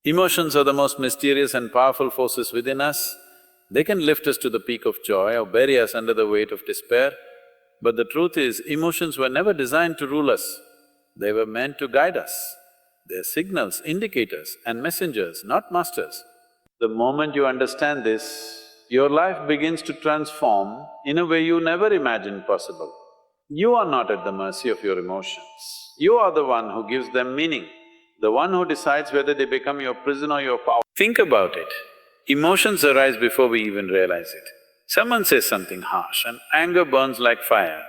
Emotions are the most mysterious and powerful forces within us. They can lift us to the peak of joy or bury us under the weight of despair. But the truth is, emotions were never designed to rule us. They were meant to guide us. They're signals, indicators and messengers, not masters. The moment you understand this, your life begins to transform in a way you never imagined possible. You are not at the mercy of your emotions. You are the one who gives them meaning, the one who decides whether they become your prison or your power. Think about it. Emotions arise before we even realize it. Someone says something harsh and anger burns like fire.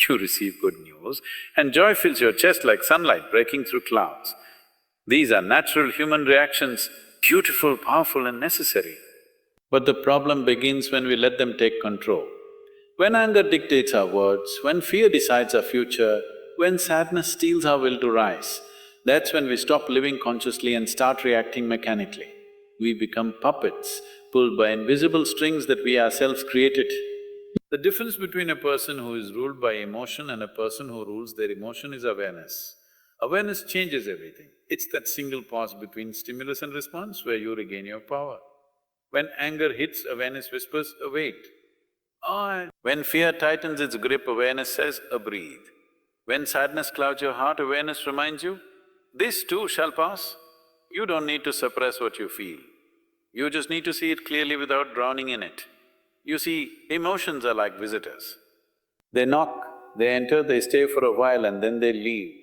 You receive good news and joy fills your chest like sunlight breaking through clouds. These are natural human reactions, beautiful, powerful and necessary. But the problem begins when we let them take control. When anger dictates our words, when fear decides our future, when sadness steals our will to rise, that's when we stop living consciously and start reacting mechanically. We become puppets, pulled by invisible strings that we ourselves created. The difference between a person who is ruled by emotion and a person who rules their emotion is awareness. Awareness changes everything. It's that single pause between stimulus and response where you regain your power. When anger hits, awareness whispers, await. When fear tightens its grip, awareness says, breathe. When sadness clouds your heart, awareness reminds you, this too shall pass. You don't need to suppress what you feel. You just need to see it clearly without drowning in it. You see, emotions are like visitors. They knock, they enter, they stay for a while and then they leave.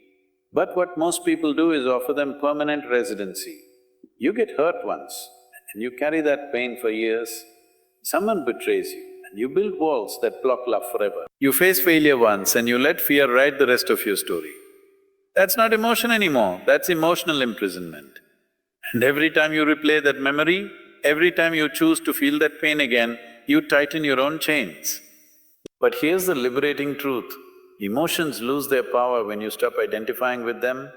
But what most people do is offer them permanent residency. You get hurt once and you carry that pain for years. Someone betrays you and you build walls that block love forever. You face failure once and you let fear write the rest of your story. That's not emotion anymore, that's emotional imprisonment. And every time you replay that memory, every time you choose to feel that pain again, you tighten your own chains. But here's the liberating truth, emotions lose their power when you stop identifying with them.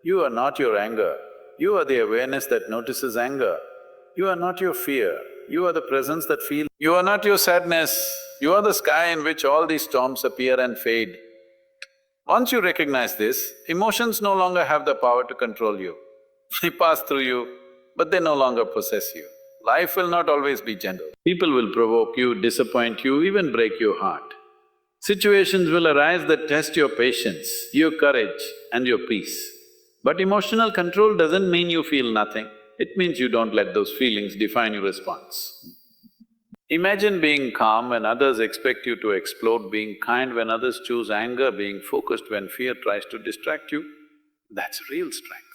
You are not your anger, you are the awareness that notices anger. You are not your fear, you are the presence that feels. You are not your sadness, you are the sky in which all these storms appear and fade. Once you recognize this, emotions no longer have the power to control you. They pass through you, but they no longer possess you. Life will not always be gentle. People will provoke you, disappoint you, even break your heart. Situations will arise that test your patience, your courage and your peace. But emotional control doesn't mean you feel nothing, it means you don't let those feelings define your response. Imagine being calm when others expect you to explode, being kind when others choose anger, being focused when fear tries to distract you. That's real strength.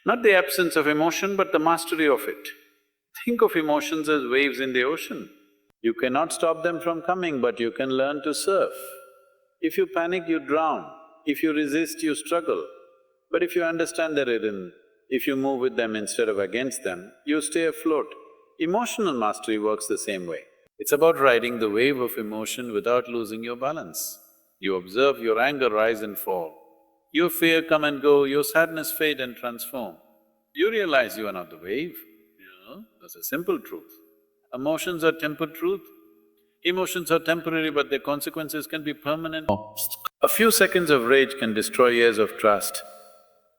Not the absence of emotion, but the mastery of it. Think of emotions as waves in the ocean. You cannot stop them from coming, but you can learn to surf. If you panic, you drown. If you resist, you struggle. But if you understand their rhythm, if you move with them instead of against them, you stay afloat. Emotional mastery works the same way. It's about riding the wave of emotion without losing your balance. You observe your anger rise and fall, your fear come and go, your sadness fade and transform. You realize you are not the wave, that's a simple truth. Emotions are tempered truth. Emotions are temporary, but their consequences can be permanent. A few seconds of rage can destroy years of trust.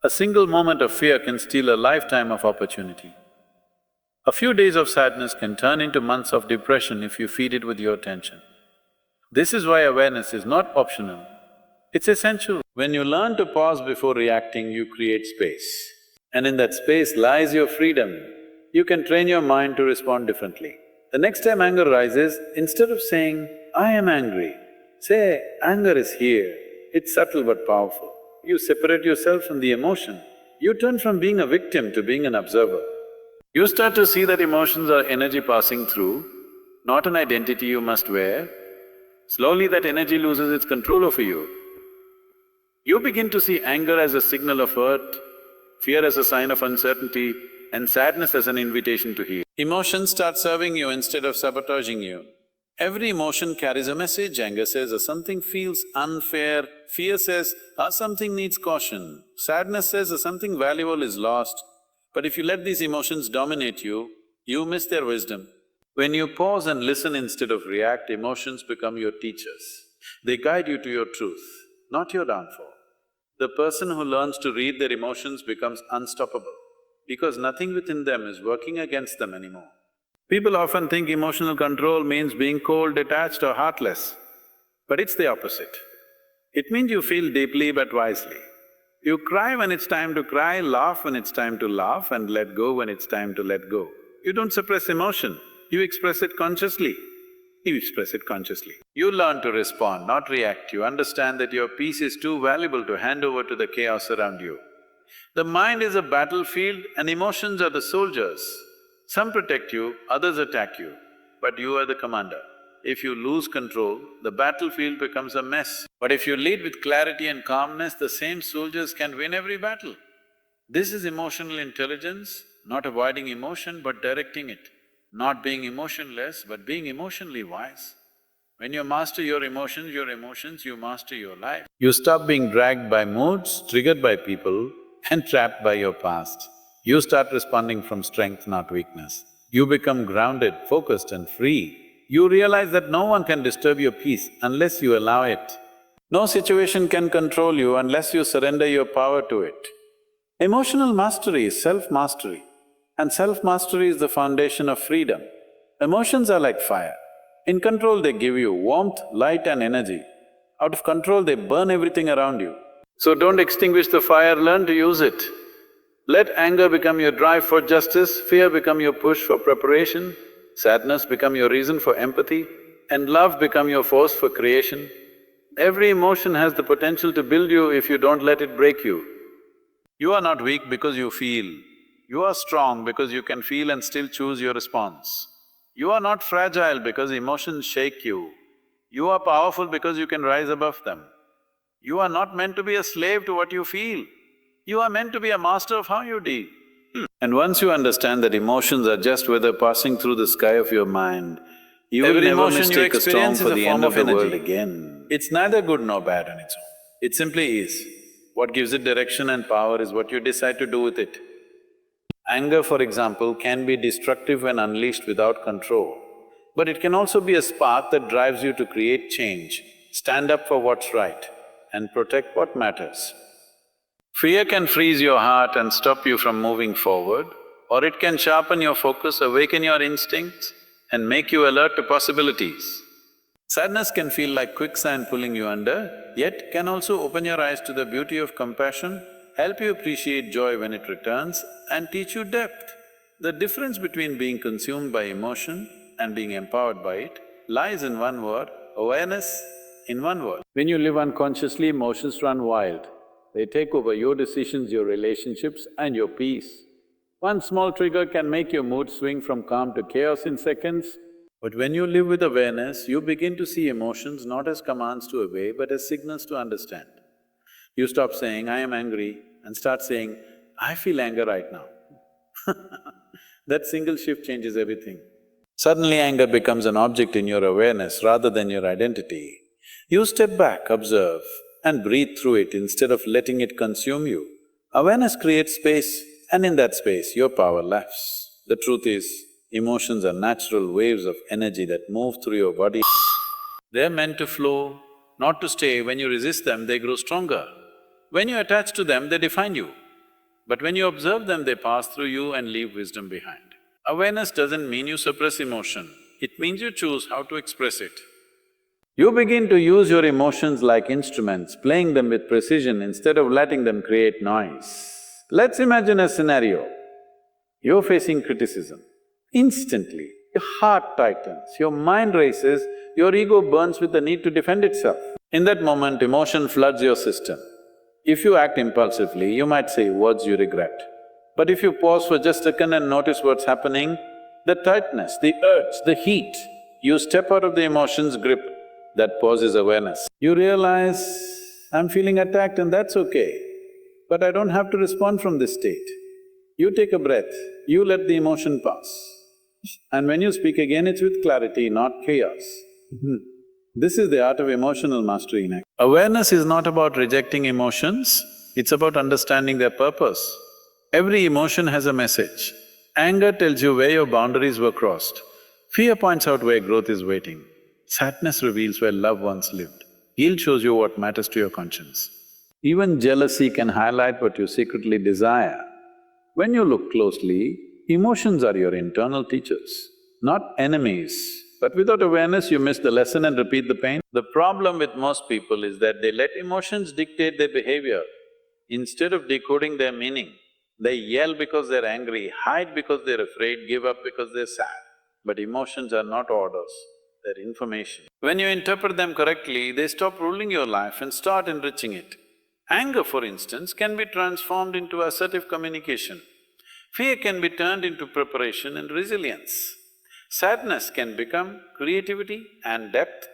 A single moment of fear can steal a lifetime of opportunity. A few days of sadness can turn into months of depression if you feed it with your attention. This is why awareness is not optional, it's essential. When you learn to pause before reacting, you create space. And in that space lies your freedom. You can train your mind to respond differently. The next time anger rises, instead of saying, I am angry, say, anger is here, it's subtle but powerful. You separate yourself from the emotion. You turn from being a victim to being an observer. You start to see that emotions are energy passing through, not an identity you must wear. Slowly that energy loses its control over you. You begin to see anger as a signal of hurt, fear as a sign of uncertainty, and sadness as an invitation to heal. Emotions start serving you instead of sabotaging you. Every emotion carries a message. Anger says, something feels unfair. Fear says, something needs caution. Sadness says, something valuable is lost. But if you let these emotions dominate you, you miss their wisdom. When you pause and listen instead of react, emotions become your teachers. They guide you to your truth, not your downfall. The person who learns to read their emotions becomes unstoppable. because nothing within them is working against them anymore. People often think emotional control means being cold, detached or heartless, but it's the opposite. It means you feel deeply but wisely. You cry when it's time to cry, laugh when it's time to laugh, and let go when it's time to let go. You don't suppress emotion, you express it consciously. You express it consciously. You learn to respond, not react. You understand that your peace is too valuable to hand over to the chaos around you. The mind is a battlefield and emotions are the soldiers. Some protect you, others attack you, but you are the commander. If you lose control, the battlefield becomes a mess. But if you lead with clarity and calmness, the same soldiers can win every battle. This is emotional intelligence, not avoiding emotion but directing it. Not being emotionless, but being emotionally wise. When you master your emotions, you master your life. You stop being dragged by moods, triggered by people, and trapped by your past. You start responding from strength, not weakness. You become grounded, focused and free. You realize that no one can disturb your peace unless you allow it. No situation can control you unless you surrender your power to it. Emotional mastery is self-mastery, and self-mastery is the foundation of freedom. Emotions are like fire. In control, they give you warmth, light and energy. Out of control, they burn everything around you. So don't extinguish the fire, learn to use it. Let anger become your drive for justice, fear become your push for preparation, sadness become your reason for empathy, and love become your force for creation. Every emotion has the potential to build you if you don't let it break you. You are not weak because you feel. You are strong because you can feel and still choose your response. You are not fragile because emotions shake you. You are powerful because you can rise above them. You are not meant to be a slave to what you feel. You are meant to be a master of how you deal. And once you understand that emotions are just weather passing through the sky of your mind, you will never mistake a storm for the end of the world again. It's neither good nor bad on its own. It simply is. What gives it direction and power is what you decide to do with it. Anger, for example, can be destructive when unleashed without control, but it can also be a spark that drives you to create change, stand up for what's right, and protect what matters. Fear can freeze your heart and stop you from moving forward, or it can sharpen your focus, awaken your instincts, and make you alert to possibilities. Sadness can feel like quicksand pulling you under, yet can also open your eyes to the beauty of compassion, help you appreciate joy when it returns, and teach you depth. The difference between being consumed by emotion and being empowered by it lies in one word: awareness. In one word. When you live unconsciously, emotions run wild. They take over your decisions, your relationships and your peace. One small trigger can make your mood swing from calm to chaos in seconds. But when you live with awareness, you begin to see emotions not as commands to obey, but as signals to understand. You stop saying, "I am angry," and start saying, "I feel anger right now." That single shift changes everything. Suddenly anger becomes an object in your awareness rather than your identity. You step back, observe, and breathe through it instead of letting it consume you. Awareness creates space, and in that space, your power laughs. The truth is, emotions are natural waves of energy that move through your body. They're meant to flow, not to stay. When you resist them, they grow stronger. When you attach to them, they define you. But when you observe them, they pass through you and leave wisdom behind. Awareness doesn't mean you suppress emotion, it means you choose how to express it. You begin to use your emotions like instruments, playing them with precision instead of letting them create noise. Let's imagine a scenario. You're facing criticism. Instantly, your heart tightens, your mind races, your ego burns with the need to defend itself. In that moment, emotion floods your system. If you act impulsively, you might say words you regret. But if you pause for just a second and notice what's happening, the tightness, the urge, the heat, you step out of the emotion's grip. That pause is awareness. You realize, I'm feeling attacked and that's okay, but I don't have to respond from this state. You take a breath, you let the emotion pass. And when you speak again, it's with clarity, not chaos. This is the art of emotional mastery in action. Awareness is not about rejecting emotions, it's about understanding their purpose. Every emotion has a message. Anger tells you where your boundaries were crossed. Fear points out where growth is waiting. Sadness reveals where love once lived. Guilt shows you what matters to your conscience. Even jealousy can highlight what you secretly desire. When you look closely, emotions are your internal teachers, not enemies. But without awareness, you miss the lesson and repeat the pain. The problem with most people is that they let emotions dictate their behavior. Instead of decoding their meaning, they yell because they're angry, hide because they're afraid, give up because they're sad. But emotions are not orders, they're information. When you interpret them correctly, they stop ruling your life and start enriching it. Anger, for instance, can be transformed into assertive communication. Fear can be turned into preparation and resilience. Sadness can become creativity and depth.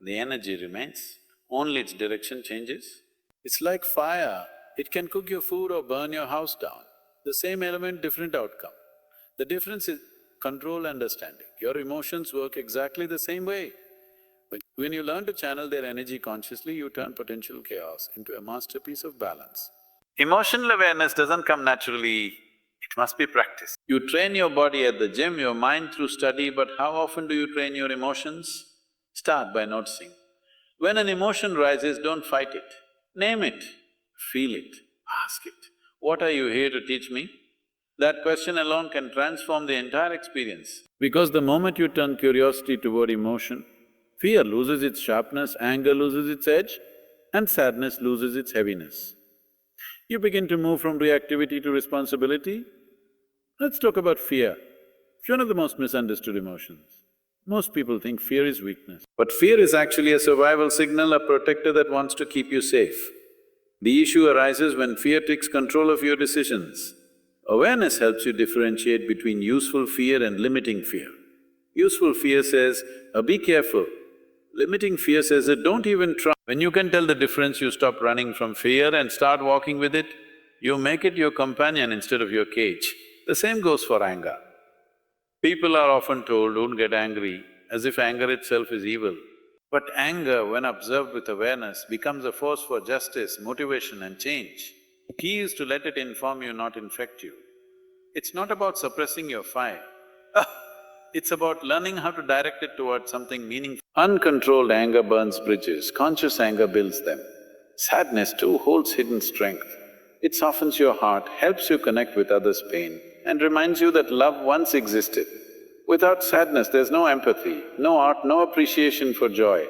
The energy remains, only its direction changes. It's like fire, it can cook your food or burn your house down. The same element, different outcome. The difference is control, understanding. Your emotions work exactly the same way. When you learn to channel their energy consciously, you turn potential chaos into a masterpiece of balance. Emotional awareness doesn't come naturally, it must be practiced. You train your body at the gym, your mind through study, but how often do you train your emotions? Start by noticing. When an emotion rises, don't fight it. Name it, feel it, ask it. What are you here to teach me? That question alone can transform the entire experience. Because the moment you turn curiosity toward emotion, fear loses its sharpness, anger loses its edge, and sadness loses its heaviness. You begin to move from reactivity to responsibility. Let's talk about fear. It's one of the most misunderstood emotions. Most people think fear is weakness. But fear is actually a survival signal, a protector that wants to keep you safe. The issue arises when fear takes control of your decisions. Awareness helps you differentiate between useful fear and limiting fear. Useful fear says, be careful. Limiting fear says that don't even try. When you can tell the difference, you stop running from fear and start walking with it. You make it your companion instead of your cage. The same goes for anger. People are often told, don't get angry, as if anger itself is evil. But anger, when observed with awareness, becomes a force for justice, motivation and change. Key is to let it inform you, not infect you. It's not about suppressing your fire, it's about learning how to direct it towards something meaningful. Uncontrolled anger burns bridges, conscious anger builds them. Sadness too holds hidden strength. It softens your heart, helps you connect with others' pain, and reminds you that love once existed. Without sadness, there's no empathy, no art, no appreciation for joy.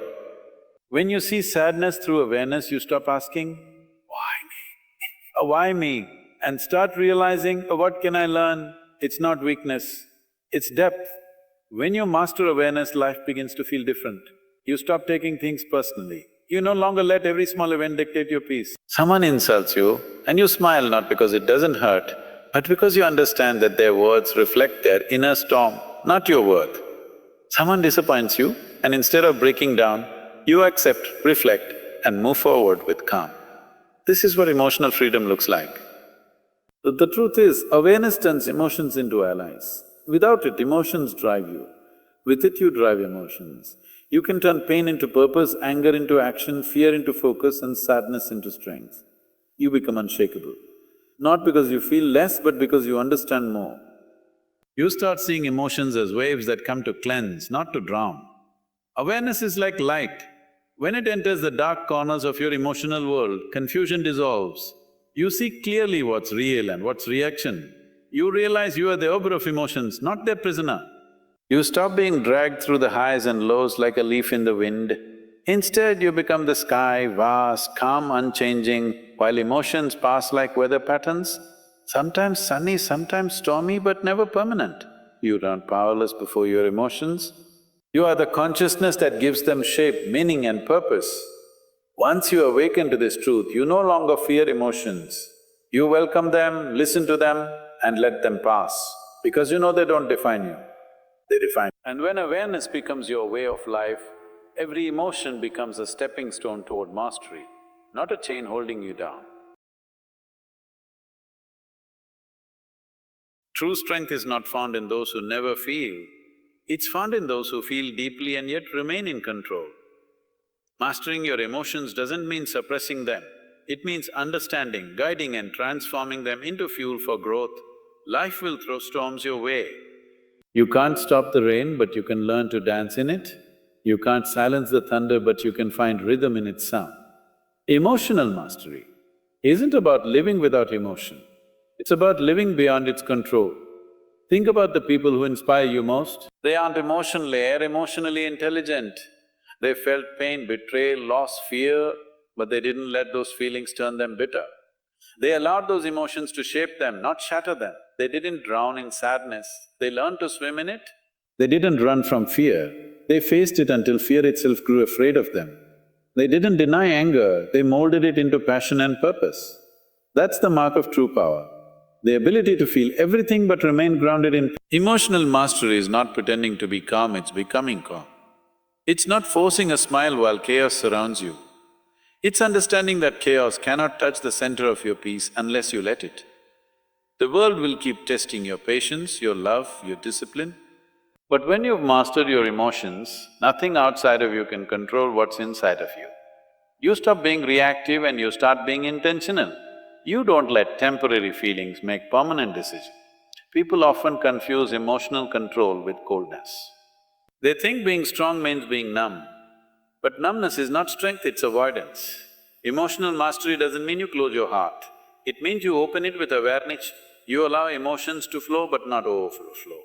When you see sadness through awareness, you stop asking, why me? Why me? And start realizing, what can I learn? It's not weakness, it's depth. When you master awareness, life begins to feel different. You stop taking things personally. You no longer let every small event dictate your peace. Someone insults you and you smile not because it doesn't hurt, but because you understand that their words reflect their inner storm, not your worth. Someone disappoints you and instead of breaking down, you accept, reflect and move forward with calm. This is what emotional freedom looks like. The truth is, awareness turns emotions into allies. Without it, emotions drive you. With it, you drive emotions. You can turn pain into purpose, anger into action, fear into focus and sadness into strength. You become unshakable. Not because you feel less, but because you understand more. You start seeing emotions as waves that come to cleanse, not to drown. Awareness is like light. When it enters the dark corners of your emotional world, confusion dissolves. You see clearly what's real and what's reaction. You realize you are the arbor of emotions, not their prisoner. You stop being dragged through the highs and lows like a leaf in the wind. Instead, you become the sky, vast, calm, unchanging, while emotions pass like weather patterns, sometimes sunny, sometimes stormy, but never permanent. You run powerless before your emotions. You are the consciousness that gives them shape, meaning and purpose. Once you awaken to this truth, you no longer fear emotions. You welcome them, listen to them and let them pass, because you know they don't define you, they define you. And when awareness becomes your way of life, every emotion becomes a stepping stone toward mastery, not a chain holding you down. True strength is not found in those who never feel, it's found in those who feel deeply and yet remain in control. Mastering your emotions doesn't mean suppressing them, it means understanding, guiding and transforming them into fuel for growth. Life will throw storms your way. You can't stop the rain, but you can learn to dance in it. You can't silence the thunder, but you can find rhythm in its sound. Emotional mastery isn't about living without emotion, It's about living beyond its control. Think about the people who inspire you most. They aren't emotionally intelligent. They felt pain, betrayal, loss, fear, but they didn't let those feelings turn them bitter. They allowed those emotions to shape them, not shatter them. They didn't drown in sadness, they learned to swim in it. They didn't run from fear, they faced it until fear itself grew afraid of them. They didn't deny anger, they molded it into passion and purpose. That's the mark of true power. The ability to feel everything but remain grounded in… Emotional mastery is not pretending to be calm, it's becoming calm. It's not forcing a smile while chaos surrounds you. It's understanding that chaos cannot touch the center of your peace unless you let it. The world will keep testing your patience, your love, your discipline. But when you've mastered your emotions, nothing outside of you can control what's inside of you. You stop being reactive and you start being intentional. You don't let temporary feelings make permanent decisions. People often confuse emotional control with coldness. They think being strong means being numb. But numbness is not strength, it's avoidance. Emotional mastery doesn't mean you close your heart. It means you open it with awareness. You allow emotions to flow but not overflow.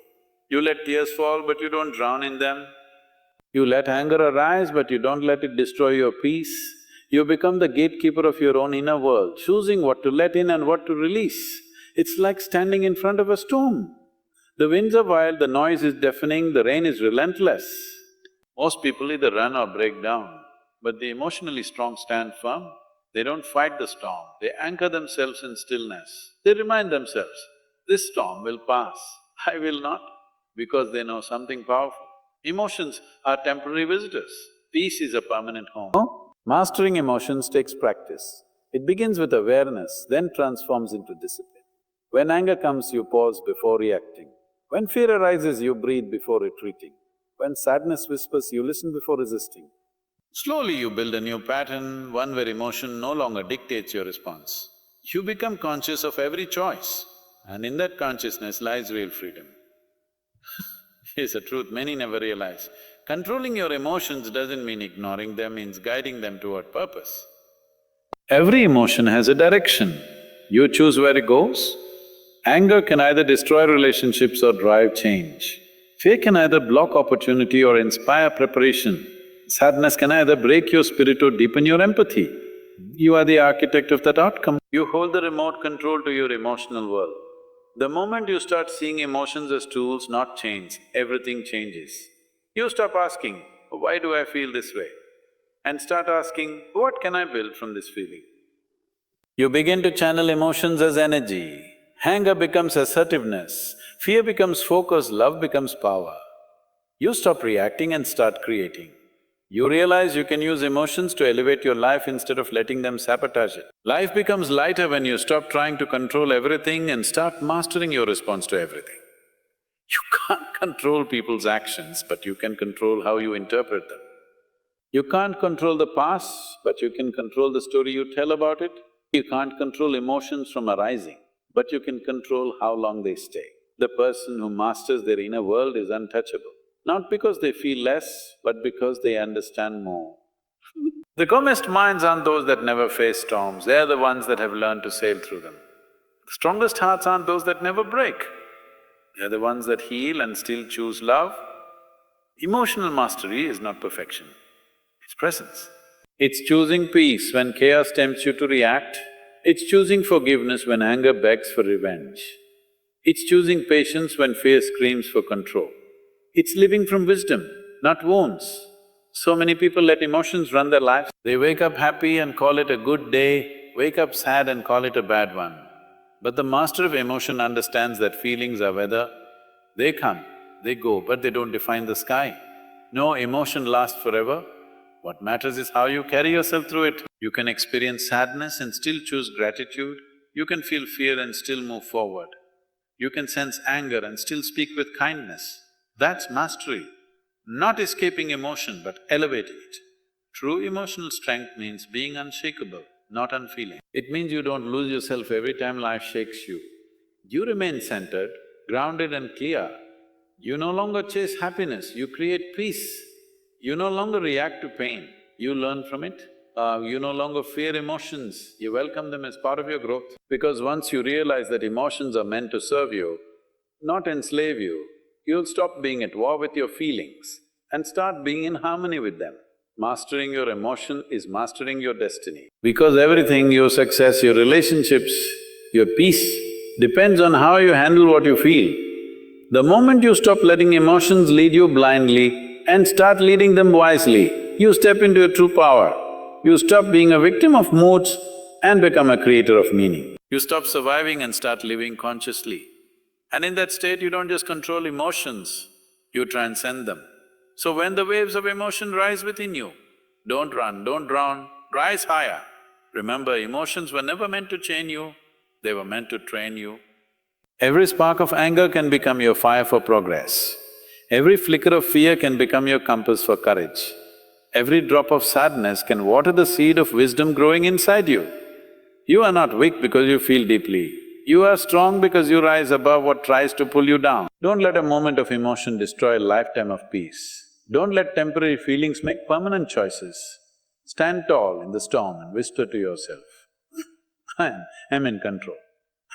You let tears fall but you don't drown in them. You let anger arise but you don't let it destroy your peace. You become the gatekeeper of your own inner world, choosing what to let in and what to release. It's like standing in front of a storm. The winds are wild, the noise is deafening, the rain is relentless. Most people either run or break down, but the emotionally strong stand firm. They don't fight the storm, they anchor themselves in stillness. They remind themselves, this storm will pass, I will not, because they know something powerful. Emotions are temporary visitors, peace is a permanent home. Mastering emotions takes practice. It begins with awareness, then transforms into discipline. When anger comes, you pause before reacting. When fear arises, you breathe before retreating. When sadness whispers, you listen before resisting. Slowly you build a new pattern, one where emotion no longer dictates your response. You become conscious of every choice, and in that consciousness lies real freedom. Here's a truth many never realize. Controlling your emotions doesn't mean ignoring them, means guiding them toward purpose. Every emotion has a direction. You choose where it goes. Anger can either destroy relationships or drive change. Fear can either block opportunity or inspire preparation. Sadness can either break your spirit or deepen your empathy. You are the architect of that outcome. You hold the remote control to your emotional world. The moment you start seeing emotions as tools, not chains, everything changes. You stop asking, why do I feel this way? And start asking, what can I build from this feeling? You begin to channel emotions as energy. Anger becomes assertiveness, fear becomes focus, love becomes power. You stop reacting and start creating. You realize you can use emotions to elevate your life instead of letting them sabotage it. Life becomes lighter when you stop trying to control everything and start mastering your response to everything. You can't control people's actions, but you can control how you interpret them. You can't control the past, but you can control the story you tell about it. You can't control emotions from arising, but you can control how long they stay. The person who masters their inner world is untouchable, not because they feel less, but because they understand more. The calmest minds aren't those that never face storms, they're the ones that have learned to sail through them. The strongest hearts aren't those that never break, they're the ones that heal and still choose love. Emotional mastery is not perfection, it's presence. It's choosing peace when chaos tempts you to react. It's choosing forgiveness when anger begs for revenge. It's choosing patience when fear screams for control. It's living from wisdom, not wounds. So many people let emotions run their lives. They wake up happy and call it a good day, wake up sad and call it a bad one. But the master of emotion understands that feelings are weather. They come, they go, but they don't define the sky. No emotion lasts forever. What matters is how you carry yourself through it. You can experience sadness and still choose gratitude. You can feel fear and still move forward. You can sense anger and still speak with kindness. That's mastery. Not escaping emotion, but elevating it. True emotional strength means being unshakable, not unfeeling. It means you don't lose yourself every time life shakes you. You remain centered, grounded and clear. You no longer chase happiness, you create peace. You no longer react to pain, you learn from it. You no longer fear emotions, you welcome them as part of your growth. Because once you realize that emotions are meant to serve you, not enslave you, you'll stop being at war with your feelings and start being in harmony with them. Mastering your emotion is mastering your destiny. Because everything, your success, your relationships, your peace, depends on how you handle what you feel. The moment you stop letting emotions lead you blindly and start leading them wisely, you step into your true power. You stop being a victim of moods and become a creator of meaning. You stop surviving and start living consciously. And in that state, you don't just control emotions, you transcend them. So when the waves of emotion rise within you, don't run, don't drown, rise higher. Remember, emotions were never meant to chain you, they were meant to train you. Every spark of anger can become your fire for progress. Every flicker of fear can become your compass for courage. Every drop of sadness can water the seed of wisdom growing inside you. You are not weak because you feel deeply. You are strong because you rise above what tries to pull you down. Don't let a moment of emotion destroy a lifetime of peace. Don't let temporary feelings make permanent choices. Stand tall in the storm and whisper to yourself, I'm in control.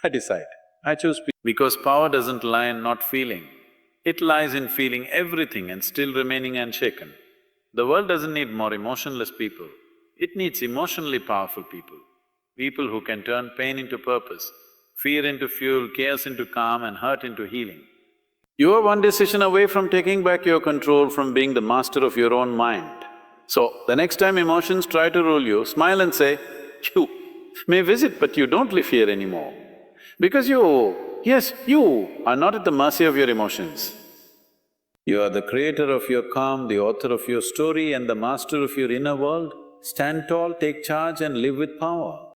I decide. I choose peace. Because power doesn't lie in not feeling. It lies in feeling everything and still remaining unshaken. The world doesn't need more emotionless people. It needs emotionally powerful people. People who can turn pain into purpose, fear into fuel, chaos into calm and hurt into healing. You are one decision away from taking back your control, from being the master of your own mind. So, the next time emotions try to rule you, smile and say, you may visit but you don't live here anymore. Because yes, you are not at the mercy of your emotions. You are the creator of your calm, the author of your story and the master of your inner world. Stand tall, take charge and live with power.